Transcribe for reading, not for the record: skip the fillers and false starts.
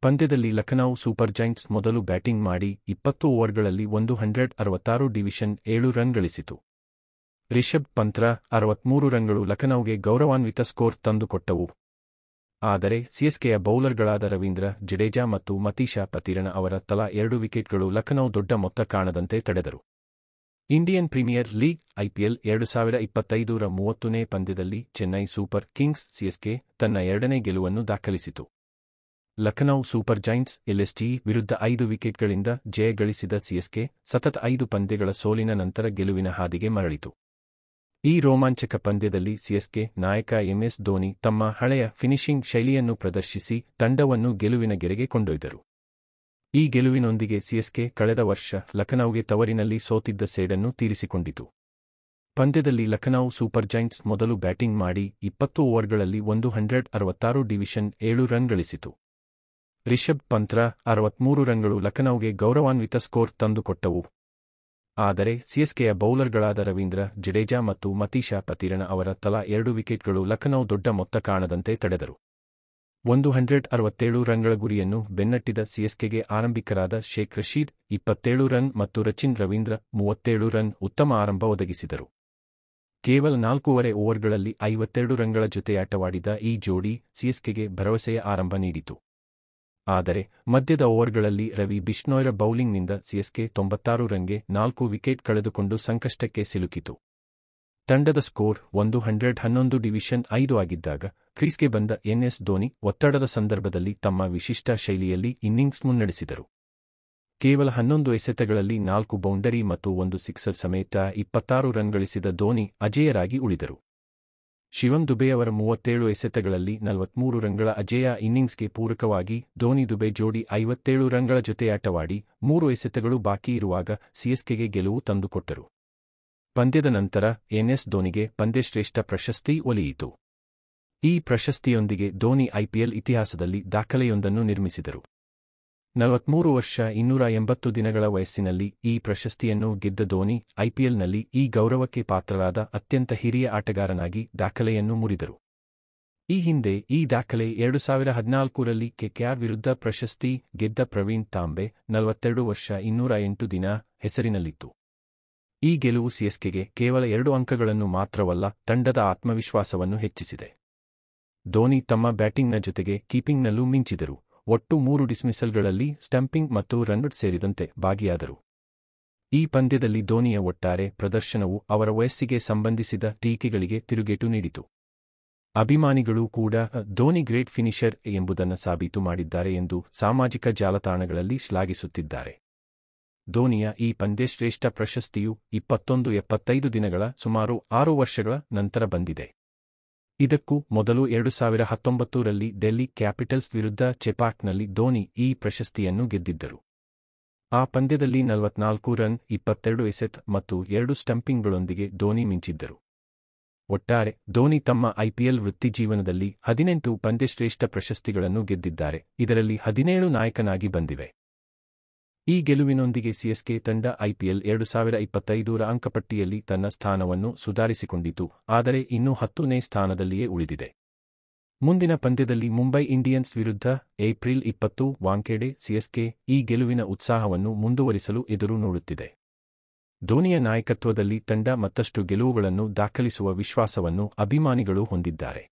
ಪಂದ್ಯದಲ್ಲಿ Lucknow super Giants ಮೊದಲು batting ಮಾಡಿ 20 ಓವರ್ಗಳಲ್ಲಿ 166 ಡಿವಿಷನ್ 7 ರನ್ ಗಳಿಸಿತು. ರಿಷಭ್ ಪಂತ್ರ 63 ರನ್ಗಳು ಲಖನೌಗೆ ಗೌರವಾನ್ವಿತ ಸ್ಕೋರ್ ತಂದುಕೊಟ್ಟವು. ಆದರೆ ಸಿಎಸ್ಕೆಯ ಬೌಲರ್ಗಳಾದ ರವೀಂದ್ರ ಜಡೇಜಾ ಮತ್ತು ಮತೀಶಾ ಪತಿರಣ ಅವರ ತಲಾ 2 ವಿಕೆಟ್ಗಳು ಲಖನೌ ದೊಡ್ಡ ಮೊತ್ತ ಕಾಣದಂತೆ ತಡೆದರು. ಇಂಡಿಯನ್ ಪ್ರೀಮಿಯರ್ ಲೀಗ್ ಐಪಿಎಲ್ 2025ರ 30ನೇ ಪಂದ್ಯದಲ್ಲಿ ಚೆನ್ನೈ ಸೂಪರ್ ಕಿಂಗ್ಸ್ ಸಿಎಸ್ಕೆ ತನ್ನ 2ನೇ ಗೆಲುವನ್ನು ದಾಖಲಿಸಿತು. ಲಖನೌ ಸೂಪರ್ ಜೈಂಟ್ಸ್ ಎಲ್ಎಸ್ಟಿ ವಿರುದ್ಧ 5 ವಿಕೆಟ್ಗಳಿಂದ ಜಯ ಗಳಿಸಿದ ಸಿಎಸ್ಕೆ ಸತತ 5 ಪಂದ್ಯಗಳ ಸೋಲಿನ ನಂತರ ಗೆಲುವಿನ ಹಾದಿಗೆ ಮರಳಿತು. ಈ ರೋಮಾಂಚಕ ಪಂದ್ಯದಲ್ಲಿ ಸಿಎಸ್ಕೆ ನಾಯಕ ಎಂಎಸ್ ಧೋನಿ ತಮ್ಮ ಹಳೆಯ ಫಿನಿಶಿಂಗ್ ಶೈಲಿಯನ್ನು ಪ್ರದರ್ಶಿಸಿ ತಂಡವನ್ನು ಗೆಲುವಿನ ಗೆರೆಗೆ ಕೊಂಡೊಯ್ದರು. ಈ ಗೆಲುವಿನೊಂದಿಗೆ ಸಿಎಸ್ಕೆ ಕಳೆದ ವರ್ಷ ಲಖನೌಗೆ ತವರಿನಲ್ಲಿ ಸೋತಿದ್ದ ಸೇಡನ್ನು ತೀರಿಸಿಕೊಂಡಿತು. ಪಂದ್ಯದಲ್ಲಿ ಲಖನೌ ಸೂಪರ್ ಜೈಂಟ್ಸ್ ಮೊದಲು ಬ್ಯಾಟಿಂಗ್ ಮಾಡಿ 20 ಓವರ್ಗಳಲ್ಲಿ 166 ಡಿವಿಷನ್ 7 ರನ್ ಗಳಿಸಿತು. ರಿಷಭ್ ಪಂತ್ರ 63 ರನ್ಗಳು ಲಖನೌಗೆ ಗೌರವಾನ್ವಿತ ಸ್ಕೋರ್ ತಂದುಕೊಟ್ಟವು. ಆದರೆ ಸಿಎಸ್ಕೆಯ ಬೌಲರ್ಗಳಾದ ರವೀಂದ್ರ ಜಡೇಜಾ ಮತ್ತು ಮತೀಶಾ ಪತಿರಣ ಅವರ ತಲಾ 2 ವಿಕೆಟ್ಗಳು ಲಖನೌ ದೊಡ್ಡ ಮೊತ್ತ ಕಾಣದಂತೆ ತಡೆದರು. 167 ರನ್ಗಳ ಗುರಿಯನ್ನು ಬೆನ್ನಟ್ಟಿದ ಸಿಎಸ್ಕೆಗೆ ಆರಂಭಿಕರಾದ ಶೇಖ್ ರಶೀದ್ 27 ರನ್ ಮತ್ತು ರಚಿನ್ ರವೀಂದ್ರ 37 ರನ್ ಉತ್ತಮ ಆರಂಭ ಒದಗಿಸಿದರು. ಕೇವಲ 4.5 ಓವರ್ಗಳಲ್ಲಿ 52 ರನ್ಗಳ ಜೊತೆಯಾಟವಾಡಿದ ಈ ಜೋಡಿ ಸಿಎಸ್ಕೆಗೆ ಭರವಸೆಯ ಆರಂಭ ನೀಡಿತು. ಆದರೆ ಮಧ್ಯದ ಓವರ್ಗಳಲ್ಲಿ ರವಿ ಬಿಷ್ಣೋಯ್ರ ಬೌಲಿಂಗ್ನಿಂದ ಸಿಎಸ್ಕೆ 96 ರನ್ಗೆ 4 ವಿಕೆಟ್ ಕಳೆದುಕೊಂಡು ಸಂಕಷ್ಟಕ್ಕೆ ಸಿಲುಕಿತು. ತಂಡದ ಸ್ಕೋರ್ 111 ಡಿವಿಷನ್ 5 ಆಗಿದ್ದಾಗ ಕ್ರೀಸ್ಗೆ ಬಂದ ಎಂಎಸ್ ಧೋನಿ ಒತ್ತಡದ ಸಂದರ್ಭದಲ್ಲಿ ತಮ್ಮ ವಿಶಿಷ್ಟ ಶೈಲಿಯಲ್ಲಿ ಇನ್ನಿಂಗ್ಸ್ ಮುನ್ನಡೆಸಿದರು. ಕೇವಲ 11 ಎಸೆತಗಳಲ್ಲಿ 4 ಬೌಂಡರಿ ಮತ್ತು 1 ಸಿಕ್ಸರ್ ಸಮೇತ 26 ರನ್ ಗಳಿಸಿದ ಧೋನಿ ಅಜೇಯರಾಗಿ ಉಳಿದರು. ಶಿವಮ್ ದುಬೆಯವರ 37 ಎಸೆತಗಳಲ್ಲಿ 43 ರನ್ಗಳ ಅಜೇಯ ಇನ್ನಿಂಗ್ಸ್ಗೆ ಪೂರಕವಾಗಿ ಧೋನಿ-ದುಬೆ ಜೋಡಿ 57 ರನ್ಗಳ ಜೊತೆಯಾಟವಾಡಿ 3 ಎಸೆತಗಳು ಬಾಕಿ ಇರುವಾಗ ಸಿಎಸ್ಕೆಗೆ ಗೆಲುವು ತಂದುಕೊಟ್ಟರು. ಪಂದ್ಯದ ನಂತರ ಎಂಎಸ್ ಧೋನಿಗೆ ಪಂದ್ಯಶ್ರೇಷ್ಠ ಪ್ರಶಸ್ತಿ ಒಲಿಯಿತು. ಈ ಪ್ರಶಸ್ತಿಯೊಂದಿಗೆ ಧೋನಿ ಐಪಿಎಲ್ ಇತಿಹಾಸದಲ್ಲಿ ದಾಖಲೆಯೊಂದನ್ನು ನಿರ್ಮಿಸಿದರು. 43 ವರ್ಷ 280 ದಿನಗಳ ವಯಸ್ಸಿನಲ್ಲಿ ಈ ಪ್ರಶಸ್ತಿಯನ್ನು ಗೆದ್ದ ಧೋನಿ ಐಪಿಎಲ್ನಲ್ಲಿ ಈ ಗೌರವಕ್ಕೆ ಪಾತ್ರರಾದ ಅತ್ಯಂತ ಹಿರಿಯ ಆಟಗಾರನಾಗಿ ದಾಖಲೆಯನ್ನು ಮುರಿದರು. ಈ ಹಿಂದೆ ಈ ದಾಖಲೆ 2014ರಲ್ಲಿ ಕೆಕೆಆರ್ ವಿರುದ್ಧ ಪ್ರಶಸ್ತಿ ಗೆದ್ದ ಪ್ರವೀಣ್ ತಾಂಬೆ 42 ವರ್ಷ 208 ದಿನ ಹೆಸರಿನಲ್ಲಿತ್ತು. ಈ ಗೆಲುವು ಸಿಎಸ್ಕೆಗೆ ಕೇವಲ 2 ಅಂಕಗಳನ್ನು ಮಾತ್ರವಲ್ಲ ತಂಡದ ಆತ್ಮವಿಶ್ವಾಸವನ್ನು ಹೆಚ್ಚಿಸಿದೆ. ಧೋನಿ ತಮ್ಮ ಬ್ಯಾಟಿಂಗ್ನ ಜೊತೆಗೆ ಕೀಪಿಂಗ್ನಲ್ಲೂ ಮಿಂಚಿದರು. ಒಟ್ಟು 3 ಡಿಸ್ಮಿಸಲ್ಗಳಲ್ಲಿ ಸ್ಟಂಪಿಂಗ್ ಮತ್ತು ರನ್ಔಟ್ ಸೇರಿದಂತೆ ಭಾಗಿಯಾದರು. ಈ ಪಂದ್ಯದಲ್ಲಿ ಧೋನಿಯ ಒಟ್ಟಾರೆ ಪ್ರದರ್ಶನವು ಅವರ ವಯಸ್ಸಿಗೆ ಸಂಬಂಧಿಸಿದ ಟೀಕೆಗಳಿಗೆ ತಿರುಗೇಟು ನೀಡಿತು. ಅಭಿಮಾನಿಗಳು ಕೂಡ ಧೋನಿ ಗ್ರೇಟ್ ಫಿನಿಷರ್ ಎಂಬುದನ್ನು ಸಾಬೀತು ಮಾಡಿದ್ದಾರೆ ಎಂದು ಸಾಮಾಜಿಕ ಜಾಲತಾಣಗಳಲ್ಲಿ ಶ್ಲಾಘಿಸುತ್ತಿದ್ದಾರೆ. ಧೋನಿಯ ಈ ಪಂದ್ಯಶ್ರೇಷ್ಠ ಪ್ರಶಸ್ತಿಯು 75 ದಿನಗಳ ಸುಮಾರು 6 ವರ್ಷಗಳ ನಂತರ ಬಂದಿದೆ. ಇದಕ್ಕೂ ಮೊದಲು 2019ರಲ್ಲಿ ಡೆಲ್ಲಿ ಕ್ಯಾಪಿಟಲ್ಸ್ ವಿರುದ್ಧ ಚೆಪಾಕ್ನಲ್ಲಿ ಧೋನಿ ಈ ಪ್ರಶಸ್ತಿಯನ್ನು ಗೆದ್ದಿದ್ದರು. ಆ ಪಂದ್ಯದಲ್ಲಿ 44 ರನ್ 22 ಎಸೆತ ಮತ್ತು 2 ಸ್ಟಂಪಿಂಗ್ಗಳೊಂದಿಗೆ ಧೋನಿ ಮಿಂಚಿದ್ದರು. ಒಟ್ಟಾರೆ ಧೋನಿ ತಮ್ಮ ಐಪಿಎಲ್ ವೃತ್ತಿಜೀವನದಲ್ಲಿ 18 ಪಂದ್ಯಶ್ರೇಷ್ಠ ಪ್ರಶಸ್ತಿಗಳನ್ನು ಗೆದ್ದಿದ್ದಾರೆ. ಇದರಲ್ಲಿ 17 ನಾಯಕನಾಗಿ ಬಂದಿವೆ. ಈ ಗೆಲುವಿನೊಂದಿಗೆ ಸಿಎಸ್ಕೆ ತಂಡ ಐಪಿಎಲ್ 2025ರ ಅಂಕಪಟ್ಟಿಯಲ್ಲಿ ತನ್ನ ಸ್ಥಾನವನ್ನು ಸುಧಾರಿಸಿಕೊಂಡಿತು. ಆದರೆ ಇನ್ನೂ 10ನೇ ಸ್ಥಾನದಲ್ಲಿಯೇ ಉಳಿದಿದೆ. ಮುಂದಿನ ಪಂದ್ಯದಲ್ಲಿ ಮುಂಬೈ ಇಂಡಿಯನ್ಸ್ ವಿರುದ್ಧ ಏಪ್ರಿಲ್ 20 ವಾಂಖೇಡೆ ಸಿಎಸ್ಕೆ ಈ ಗೆಲುವಿನ ಉತ್ಸಾಹವನ್ನು ಮುಂದುವರಿಸಲು ಎದುರು ನೋಡುತ್ತಿದೆ. ಧೋನಿಯ ನಾಯಕತ್ವದಲ್ಲಿ ತಂಡ ಮತ್ತಷ್ಟು ಗೆಲುವುಗಳನ್ನು ದಾಖಲಿಸುವ ವಿಶ್ವಾಸವನ್ನು ಅಭಿಮಾನಿಗಳು ಹೊಂದಿದ್ದಾರೆ.